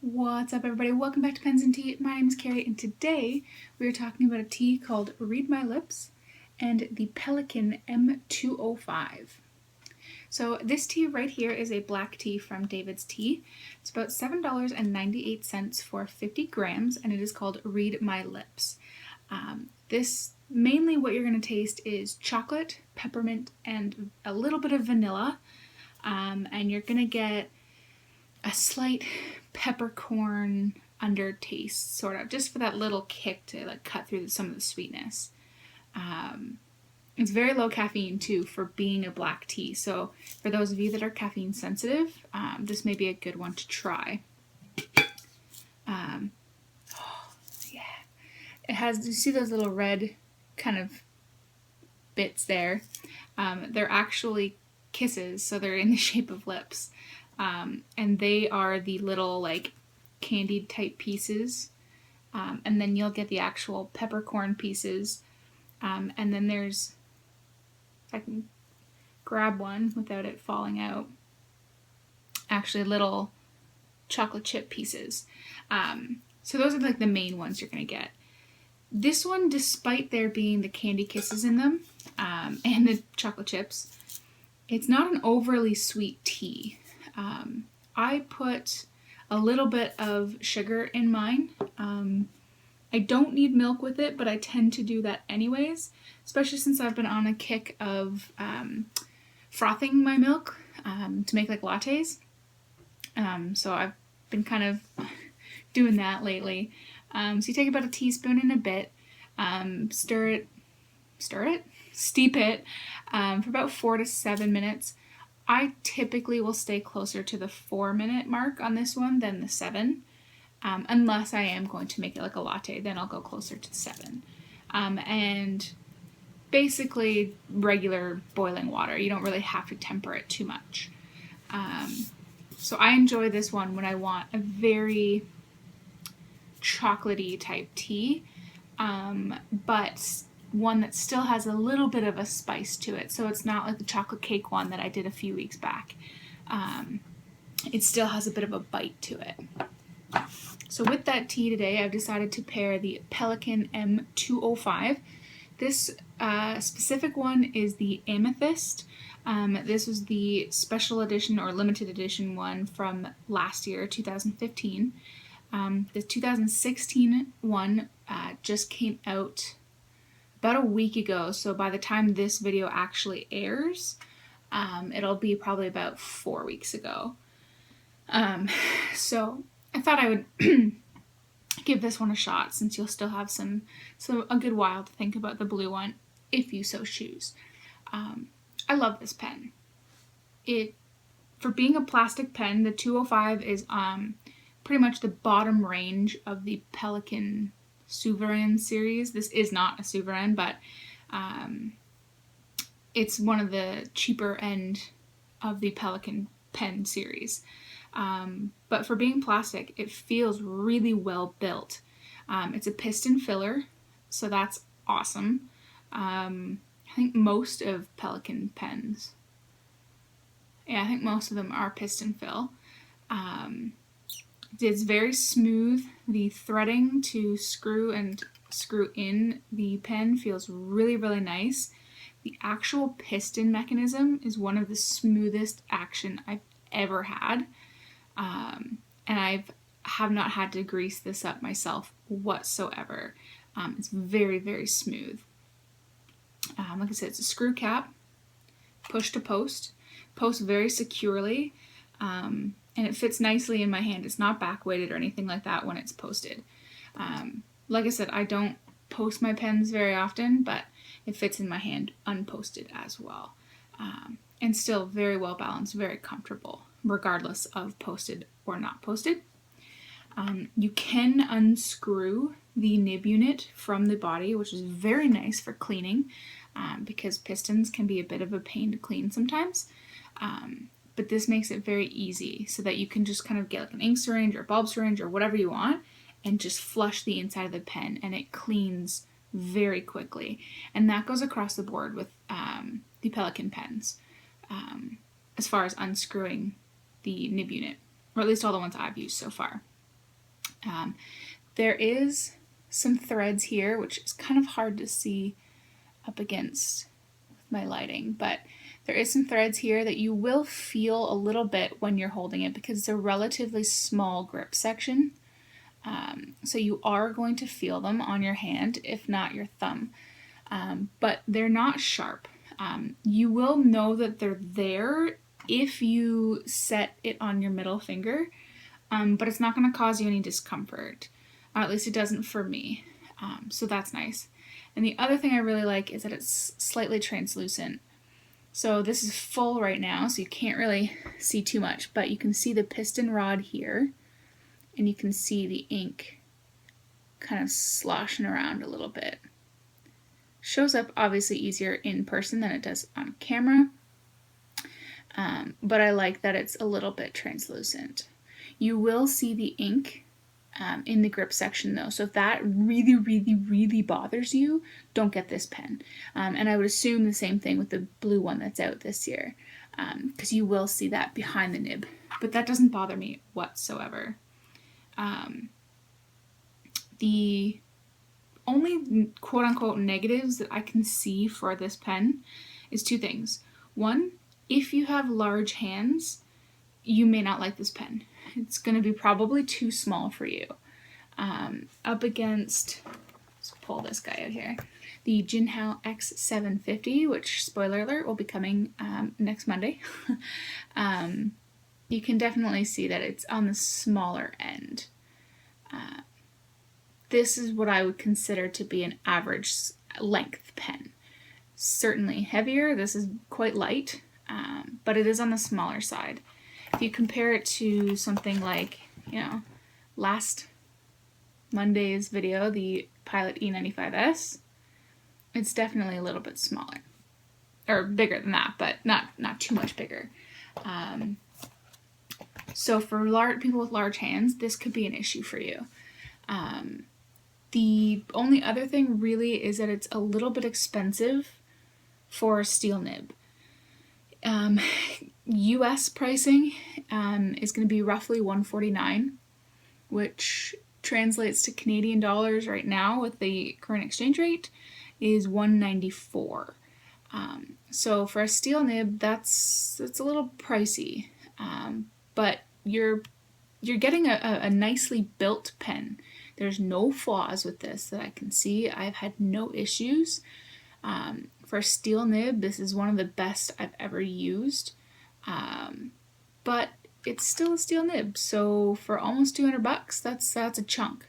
What's up, everybody? Welcome back to Pens and Tea. My name is Carrie, and today we are talking about a tea called Read My Lips and the Pelikan M205. So this tea right here is a black tea from David's Tea. It's about $7.98 for 50 grams, and it is called Read My Lips. This mainly what you're going to taste is chocolate, peppermint, and a little bit of vanilla, and you're going to get a slight peppercorn undertaste, sort of, just for that little kick to like cut through some of the sweetness. It's very low caffeine too for being a black tea, so for those of you that are caffeine sensitive, this may be a good one to try. It has, you see those little red kind of bits there? They're actually kisses, so they're in the shape of lips. And they are the little like candied type pieces, and then you'll get the actual peppercorn pieces, and then there's, if I can grab one without it falling out, actually little chocolate chip pieces. So those are like the main ones you're gonna get. This one, despite there being the candy kisses in them, and the chocolate chips, it's not an overly sweet tea. I put a little bit of sugar in mine. I don't need milk with it, but I tend to do that anyways, especially since I've been on a kick of frothing my milk to make like lattes. So I've been kind of doing that lately. So you take about a teaspoon and a bit, steep it for about 4 to 7 minutes. I typically will stay closer to the 4-minute mark on this one than the 7, unless I am going to make it like a latte, then I'll go closer to 7. And basically regular boiling water. You don't really have to temper it too much. So I enjoy this one when I want a very chocolatey type tea, but one that still has a little bit of a spice to it, so it's not like the chocolate cake one that I did a few weeks back. It still has a bit of a bite to it. So with that tea today, I've decided to pair the Pelikan M205. This specific one is the Amethyst. This was the special edition or limited edition one from last year, 2015. The 2016 one just came out about a week ago, so by the time this video actually airs, it'll be probably about 4 weeks ago. So I thought I would give this one a shot, since you'll still have a good while to think about the blue one, if you so choose. I love this pen. For being a plastic pen, the 205 is pretty much the bottom range of the Pelikan Souverain series. This is not a Souverain, but it's one of the cheaper end of the Pelikan pen series. But for being plastic, it feels really well built. It's a piston filler, so that's awesome. I think most of Pelikan pens, I think most of them are piston fill. It's very smooth. The threading to screw in the pen feels really, really nice. The actual piston mechanism is one of the smoothest action I've ever had. And I have not had to grease this up myself whatsoever. It's very, very smooth. Like I said, it's a screw cap, push to post very securely. And it fits nicely in my hand. It's not back weighted or anything like that when it's posted. Like I said, I don't post my pens very often, but it fits in my hand unposted as well. And still very well balanced, very comfortable, regardless of posted or not posted. You can unscrew the nib unit from the body, which is very nice for cleaning, because pistons can be a bit of a pain to clean sometimes. But this makes it very easy, so that you can just kind of get like an ink syringe or bulb syringe or whatever you want and just flush the inside of the pen, and it cleans very quickly. And that goes across the board with the Pelikan pens, as far as unscrewing the nib unit, or at least all the ones I've used so far. There is some threads here, which is kind of hard to see up against my lighting, but there is some threads here that you will feel a little bit when you're holding it because it's a relatively small grip section. So you are going to feel them on your hand, if not your thumb, but they're not sharp. You will know that they're there if you set it on your middle finger, but it's not going to cause you any discomfort. At least it doesn't for me. So that's nice. And the other thing I really like is that it's slightly translucent. So this is full right now, so you can't really see too much, but you can see the piston rod here, and you can see the ink kind of sloshing around a little bit. Shows up obviously easier in person than it does on camera, but I like that it's a little bit translucent. You will see the ink in the grip section though, so if that really bothers you, don't get this pen. And I would assume the same thing with the blue one that's out this year, because you will see that behind the nib, but that doesn't bother me whatsoever. The only quote-unquote negatives that I can see for this pen is two things. One, if you have large hands, you may not like this pen. It's going to be probably too small for you. Up against, let's pull this guy out here, the Jinhao X750, which, spoiler alert, will be coming next Monday. You can definitely see that it's on the smaller end. This is what I would consider to be an average length pen. Certainly heavier, this is quite light, but it is on the smaller side. If you compare it to something like, last Monday's video, the Pilot E95S, it's definitely a little bit smaller. Or bigger than that, but not too much bigger. So for people with large hands, this could be an issue for you. The only other thing really is that it's a little bit expensive for a steel nib. US pricing is going to be roughly $149, which translates to Canadian dollars right now with the current exchange rate is $194. So for a steel nib, that's a little pricey, but you're getting a nicely built pen. There's no flaws with this that I can see. I've had no issues. For a steel nib, this is one of the best I've ever used, but it's still a steel nib, so for almost $200, that's a chunk.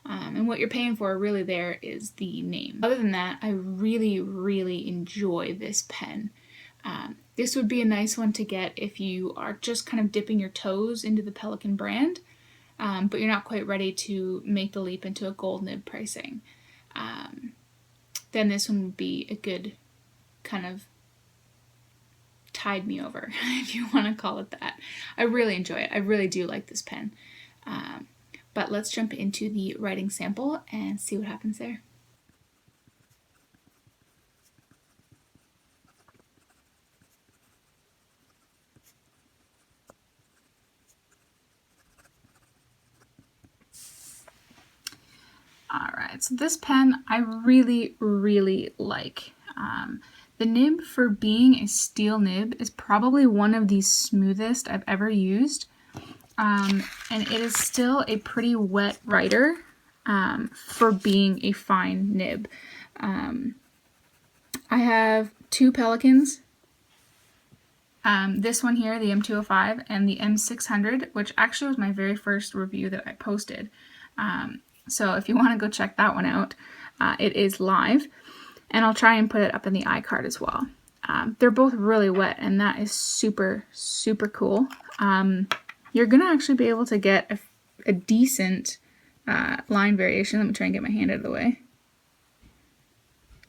And what you're paying for really there is the name. Other than that, I really enjoy this pen. This would be a nice one to get if you are just kind of dipping your toes into the Pelikan brand, but you're not quite ready to make the leap into a gold nib pricing. Then this one would be a good kind of tide me over, if you want to call it that. I really enjoy it. I really do like this pen. But let's jump into the writing sample and see what happens there. Alright, so this pen I really like. The nib, for being a steel nib, is probably one of the smoothest I've ever used. And it is still a pretty wet writer for being a fine nib. I have two Pelikans. This one here, the M205, and the M600, which actually was my very first review that I posted. So if you want to go check that one out, it is live. And I'll try and put it up in the iCard as well. They're both really wet, and that is super cool. You're going to actually be able to get a decent line variation. Let me try and get my hand out of the way.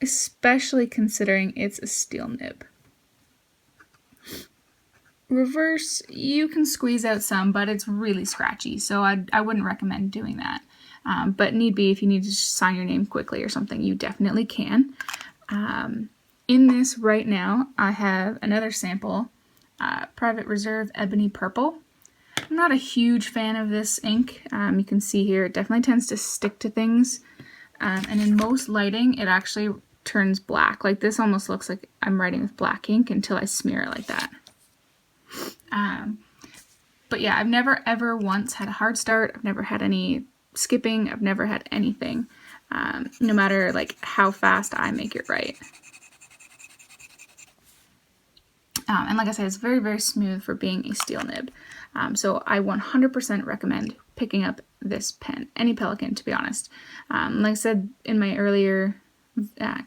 Especially considering it's a steel nib. Reverse, you can squeeze out some, but it's really scratchy, so I wouldn't recommend doing that. But need be, if you need to sign your name quickly or something, you definitely can. In this right now, I have another sample, Private Reserve Ebony Purple. I'm not a huge fan of this ink. You can see here it definitely tends to stick to things. And in most lighting, it actually turns black. Like this almost looks like I'm writing with black ink until I smear it like that. But yeah, I've never ever once had a hard start. I've never had any skipping. I've never had anything, no matter like how fast I make it right. And like I said, it's very, very smooth for being a steel nib. So I 100% recommend picking up this pen, any Pelikan, to be honest. Like I said in my earlier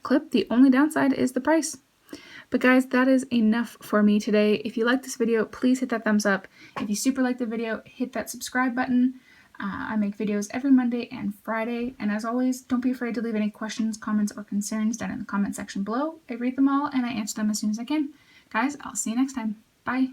clip, the only downside is the price. But guys, that is enough for me today. If you like this video, please hit that thumbs up. If you super like the video, hit that subscribe button. I make videos every Monday and Friday. And as always, don't be afraid to leave any questions, comments, or concerns down in the comment section below. I read them all and I answer them as soon as I can. Guys, I'll see you next time. Bye.